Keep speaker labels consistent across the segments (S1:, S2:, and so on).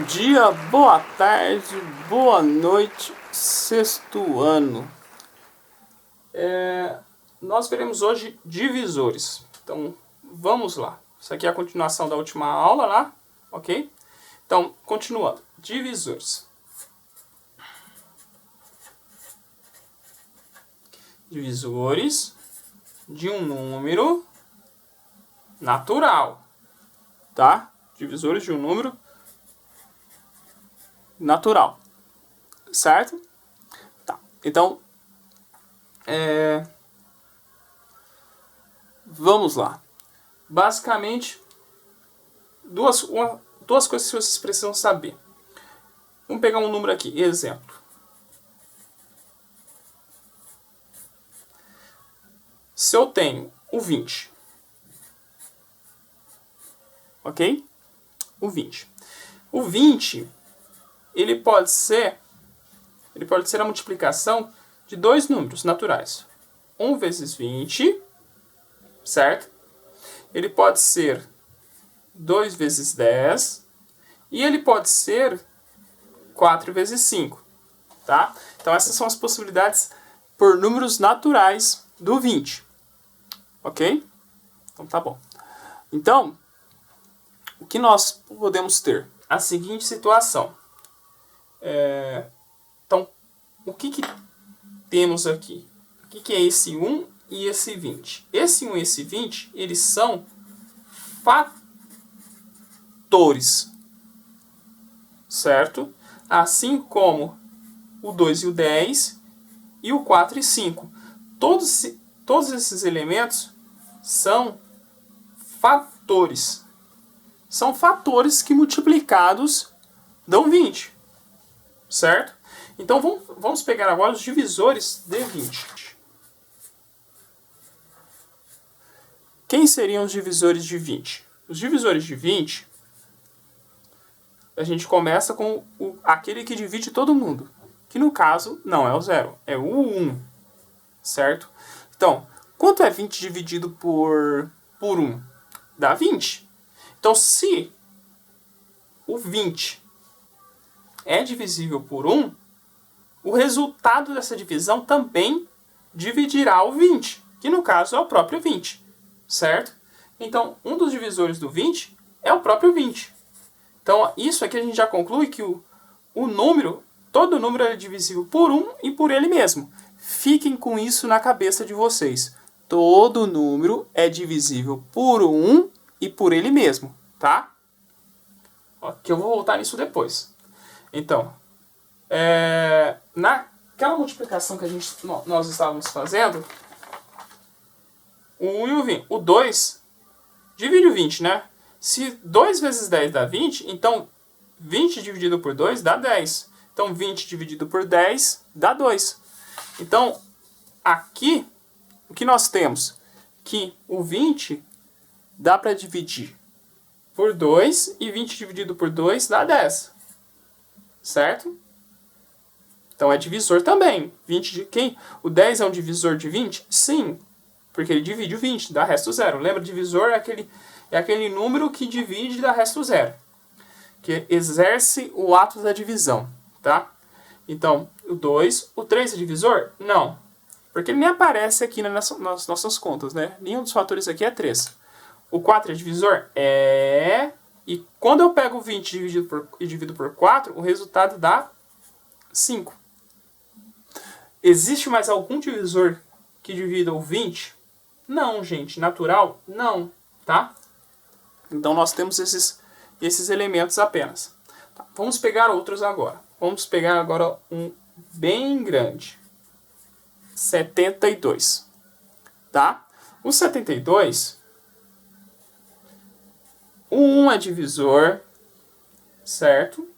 S1: dia, boa tarde, boa noite, sexto ano. Nós veremos hoje divisores. Então, vamos lá. Isso aqui é a continuação da última aula lá, ok? Então, continuando. Divisores. Divisores de um número natural, tá? Divisores de um número natural, certo? Tá. Então, vamos lá. Basicamente, duas coisas que vocês precisam saber. Vamos pegar um número aqui, exemplo. Se eu tenho o 20, ok? O 20. O 20, ele pode ser a multiplicação de dois números naturais. 1 vezes 20, certo? Ele pode ser 2 vezes 10 e ele pode ser 4 vezes 5, tá? Então essas são as possibilidades por números naturais do 20, ok? Então tá bom. Então, o que nós podemos ter? A seguinte situação. Então, o que temos aqui? O que é esse 1 e esse 20? Esse 1 e esse 20, eles são fatores, certo? Assim como o 2 e o 10 e o 4 e 5. Todos esses elementos são fatores. São fatores que multiplicados dão 20, certo? Então vamos pegar agora os divisores de 20. Quem seriam os divisores de 20? Os divisores de 20, a gente começa com aquele que divide todo mundo, que no caso não é o 0, é o 1, certo? Então, quanto é 20 dividido por 1? Dá 20. Então, se o 20 é divisível por 1, o resultado dessa divisão também dividirá o 20, que no caso é o próprio 20, certo? Então, um dos divisores do 20 é o próprio 20. Então, isso aqui a gente já conclui que todo número é divisível por 1 e por ele mesmo. Fiquem com isso na cabeça de vocês. Todo número é divisível por 1 e por ele mesmo, tá? Que eu vou voltar nisso depois. Então, naquela multiplicação que nós estávamos fazendo, o 1 e o 20, o 2 divide o 20, né? Se 2 vezes 10 dá 20, então 20 dividido por 2 dá 10. Então 20 dividido por 10 dá 2. Então, aqui, o que nós temos? Que o 20 dá para dividir por 2 e 20 dividido por 2 dá 10. Certo? Então é divisor também. O 10 é um divisor de 20? Sim, porque ele divide o 20, dá resto 0. Lembra, divisor é aquele número que divide e dá resto 0. Que exerce o ato da divisão, tá? Então, o 2, o 3 é divisor? Não. Porque ele nem aparece aqui nas nossas contas, né? Nenhum dos fatores aqui é 3. O 4 é divisor? É. E quando eu pego o 20 e divido por 4, o resultado dá 5. Existe mais algum divisor que divida o 20? Não, gente. Natural? Não. Tá? Então nós temos esses elementos apenas. Tá. Vamos pegar outros agora. Vamos pegar agora um bem grande. 72. Tá? O 72, o 1 é divisor, certo?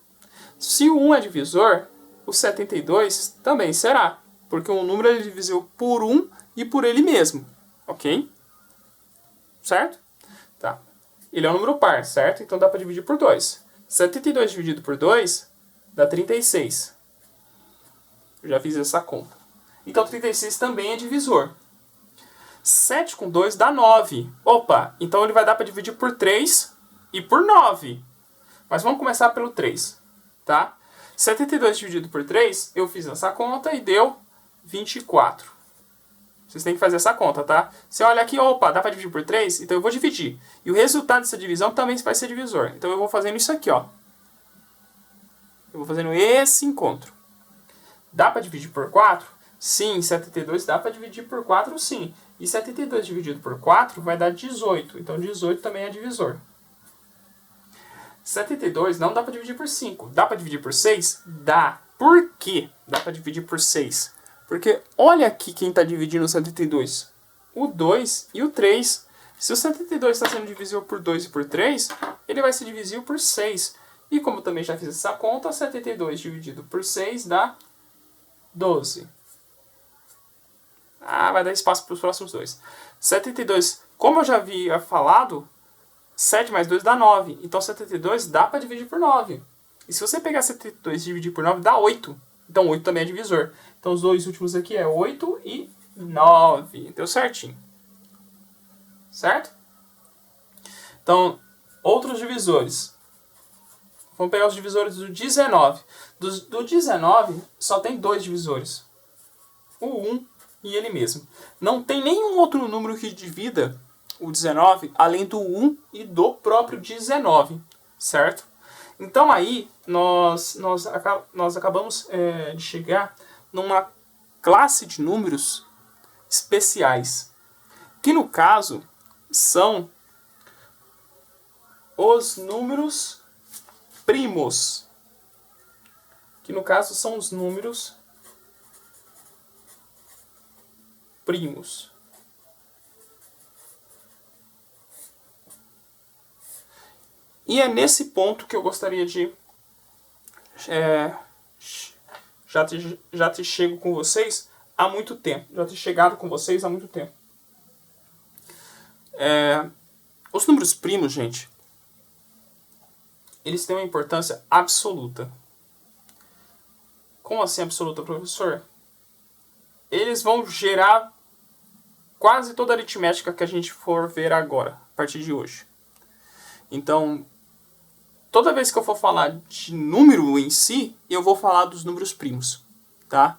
S1: Se o 1 é divisor, o 72 também será, porque o número é divisível por 1 e por ele mesmo, ok? Certo? Tá. Ele é um número par, certo? Então dá para dividir por 2. 72 dividido por 2 dá 36. Eu já fiz essa conta. Então 36 também é divisor. 7 com 2 dá 9. Opa, então ele vai dar para dividir por 3 e por 9. Mas vamos começar pelo 3, tá? 72 dividido por 3, eu fiz essa conta e deu 24. Vocês têm que fazer essa conta, tá? Você olha aqui, opa, dá para dividir por 3? Então eu vou dividir. E o resultado dessa divisão também vai ser divisor. Então eu vou fazendo isso aqui, ó. Eu vou fazendo esse encontro. Dá para dividir por 4? Sim, 72 dá para dividir por 4, sim. E 72 dividido por 4 vai dar 18. Então 18 também é divisor. 72 não dá para dividir por 5. Dá para dividir por 6? Dá. Por quê? Dá para dividir por 6. Porque olha aqui quem está dividindo o 72. O 2 e o 3. Se o 72 está sendo divisível por 2 e por 3, ele vai ser divisível por 6. E como também já fiz essa conta, 72 dividido por 6 dá 12. Ah, vai dar espaço para os próximos dois. 72, como eu já havia falado, 7 mais 2 dá 9. Então 72 dá para dividir por 9. E se você pegar 72 e dividir por 9, dá 8. Então 8 também é divisor. Então os dois últimos aqui é 8 e 9. Deu certinho. Certo? Então, outros divisores. Vamos pegar os divisores do 19. Do 19, só tem 2 divisores. O 1 e ele mesmo. Não tem nenhum outro número que divida o 19, além do 1 e do próprio 19. Certo? Então aí, nós acabamos de chegar numa classe de números especiais. Que no caso, são os números primos. Que no caso são os números primos. E é nesse ponto que eu gostaria de já ter chego com vocês há muito tempo. Já ter chegado com vocês há muito tempo. Os números primos, gente, eles têm uma importância absoluta. Como assim absoluta, professor? Eles vão gerar quase toda a aritmética que a gente for ver agora, a partir de hoje. Então, toda vez que eu for falar de número em si, eu vou falar dos números primos, tá?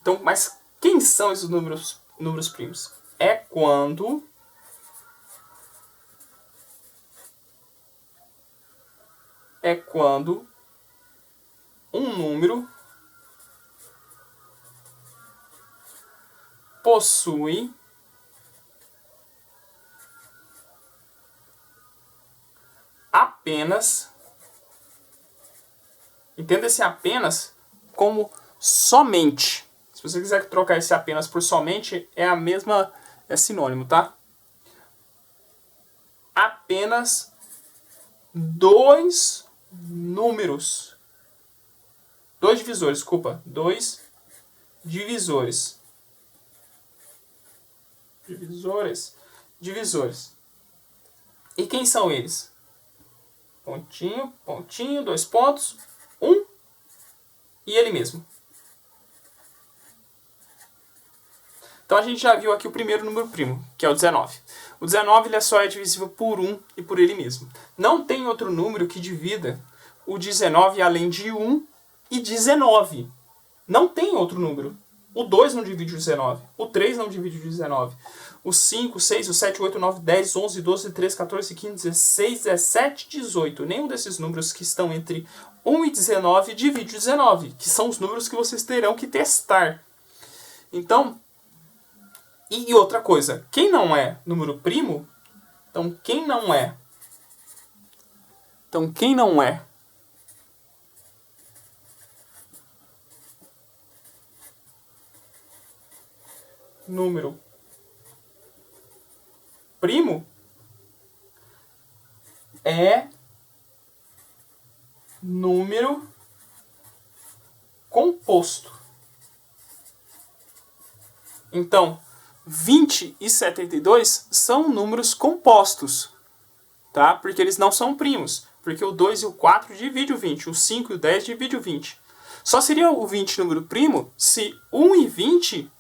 S1: Então, mas quem são esses números primos? É quando um número possui apenas, entenda esse apenas como somente. Se você quiser trocar esse apenas por somente, é sinônimo, tá? Apenas 2 números. 2 divisores, desculpa. 2 divisores. Divisores. E quem são eles? Pontinho, pontinho, 2 pontos, 1 e ele mesmo. Então a gente já viu aqui o primeiro número primo, que é o 19. O 19 ele só é divisível por 1 e por ele mesmo. Não tem outro número que divida o 19 além de 1 e 19. Não tem outro número. O 2 não divide o 19. O 3 não divide o 19. O 5, o 6, o 7, o 8, o 9, 10, 11, 12, 13, 14, 15, 16, 17, 18. Nenhum desses números que estão entre 1 e 19 divide o 19, que são os números que vocês terão que testar. Então, e outra coisa, quem não é número primo, quem não é número primo é número composto. Então, 20 e 72 são números compostos, tá? Porque eles não são primos, porque o 2 e o 4 dividem o 20, o 5 e o 10 dividem o 20. Só seria o 20 número primo se 1 e 20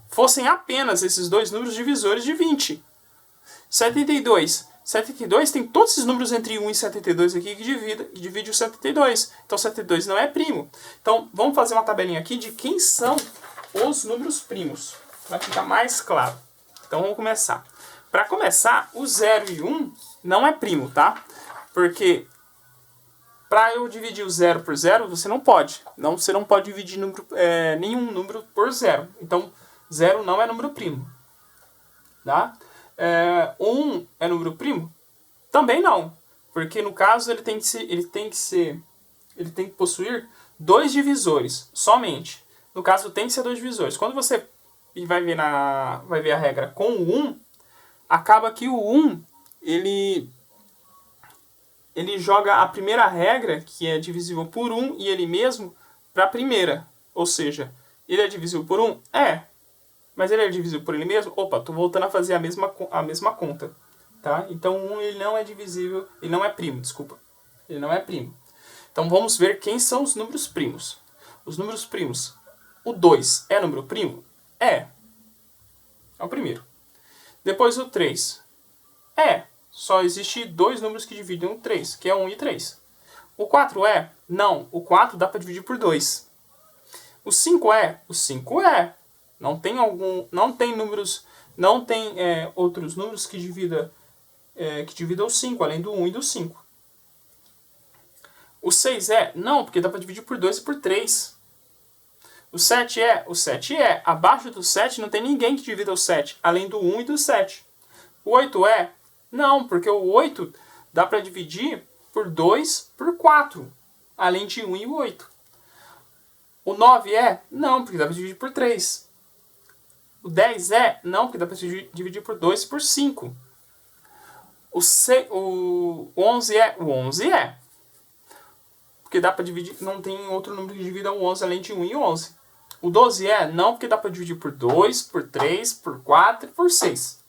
S1: fossem apenas esses dois números divisores de 20. 72 72 tem todos esses números entre 1 e 72 aqui que divide o 72. Então 72 não é primo. Então vamos fazer uma tabelinha aqui de quem são os números primos. Vai ficar mais claro. Então vamos começar. Para começar, o 0 e 1 não é primo, tá? Porque para eu dividir o 0 por 0, você não pode. Você não pode dividir nenhum número por 0. Então 0 não é número primo. Tá? 1 é número primo? Também não, porque no caso ele tem que possuir dois divisores somente. No caso tem que ser dois divisores. Quando você vai ver a regra com o 1, acaba que o 1 ele joga a primeira regra, que é divisível por 1, e ele mesmo para a primeira. Ou seja, ele é divisível por 1? É. Mas ele é divisível por ele mesmo? Opa, estou voltando a fazer a mesma conta. Tá? Então 1 ele não é divisível, ele não é primo, desculpa. Ele não é primo. Então vamos ver quem são os números primos. Os números primos. O 2 é número primo? É. É o primeiro. Depois o 3. É. Só existe dois números que dividem o 3, que é 1 e 3. O 4 é? Não. O 4 dá para dividir por 2. O 5 é? O 5 é. Não tem outros números que dividam o 5, além do 1 e do 5. O 6 é? Não, porque dá para dividir por 2 e por 3. O 7 é? O 7 é. Abaixo do 7 não tem ninguém que divida o 7, além do 1 e do 7. O 8 é? Não, porque o 8 dá para dividir por 2 por 4, além de 1 e o 8. O 9 é? Não, porque dá para dividir por 3. O 10 é? Não, porque dá para dividir por 2 e por 5. O 11 é? O 11 é. Porque dá para dividir, não tem outro número que divida o 11 além de 1 e 11. O 12 é? Não, porque dá para dividir por 2, por 3, por 4 e por 6.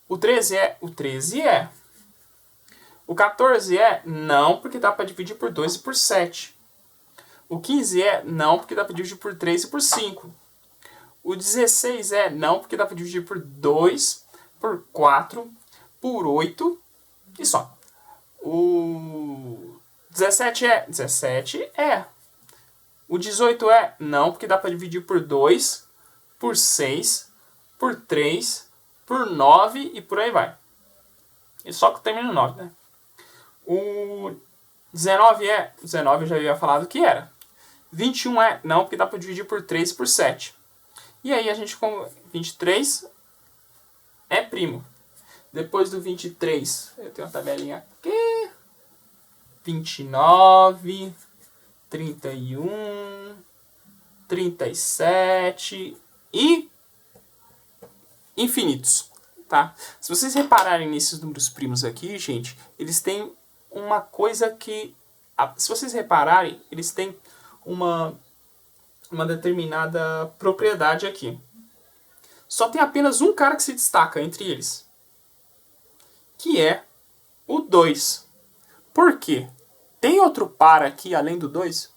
S1: O 13 é? O 13 é. O 14 é? Não, porque dá para dividir por 2 e por 7. O 15 é? Não, porque dá para dividir por 3 e por 5. O 16 é? Não, porque dá para dividir por 2, por 4, por 8 e só. O 17 é? 17 é. O 18 é? Não, porque dá para dividir por 2, por 6, por 3, por 9 e por aí vai. E só que termina no 9, né? O 19 é? 19 eu já havia falado que era. 21 é? Não, porque dá para dividir por 3 e por 7. E aí a gente com 23 é primo. Depois do 23, eu tenho uma tabelinha aqui. 29, 31, 37 e infinitos, tá? Se vocês repararem nesses números primos aqui, gente, eles têm uma coisa que... Se vocês repararem, eles têm uma determinada propriedade aqui. Só tem apenas um cara que se destaca entre eles, que é o 2. Por quê? Tem outro par aqui além do 2?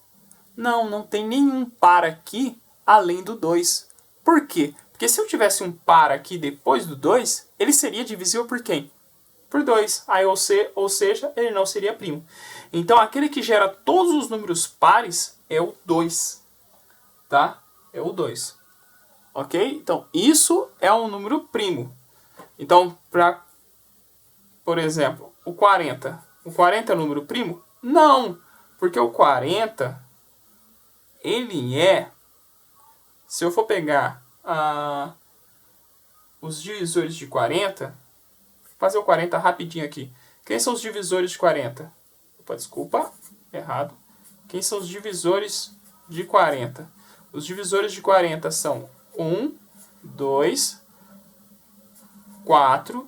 S1: Não, não tem nenhum par aqui além do 2. Por quê? Porque se eu tivesse um par aqui depois do 2, ele seria divisível por quem? Por 2. Aí, ou seja, ele não seria primo. Então, aquele que gera todos os números pares é o 2. Tá? É o 2. Ok? Então, isso é um número primo. Então, por exemplo, o 40. O 40 é um número primo? Não, porque o 40, ele é... Se eu for pegar os divisores de 40, vou fazer o 40 rapidinho aqui. Quem são os divisores de 40? Opa, desculpa, errado. Quem são os divisores de 40? Os divisores de 40 são 1, 2, 4,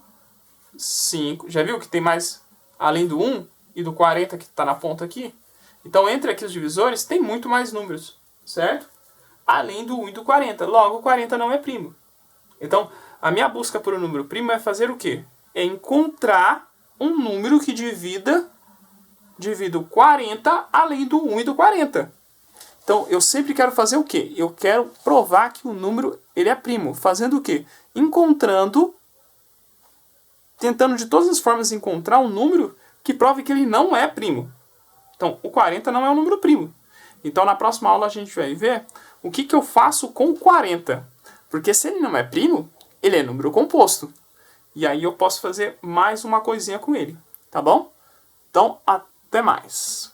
S1: 5. Já viu que tem mais além do 1 e do 40 que está na ponta aqui? Então, entre aqui os divisores, tem muito mais números, certo? Além do 1 e do 40. Logo, o 40 não é primo. Então, a minha busca por um número primo é fazer o quê? É encontrar um número que divida o 40 além do 1 e do 40. Então, eu sempre quero fazer o quê? Eu quero provar que o número ele é primo. Fazendo o quê? Encontrando tentando de todas as formas encontrar um número que prove que ele não é primo. Então, o 40 não é um número primo. Então, na próxima aula a gente vai ver o que eu faço com o 40. Porque se ele não é primo, ele é número composto. E aí eu posso fazer mais uma coisinha com ele. Tá bom? Então, até mais.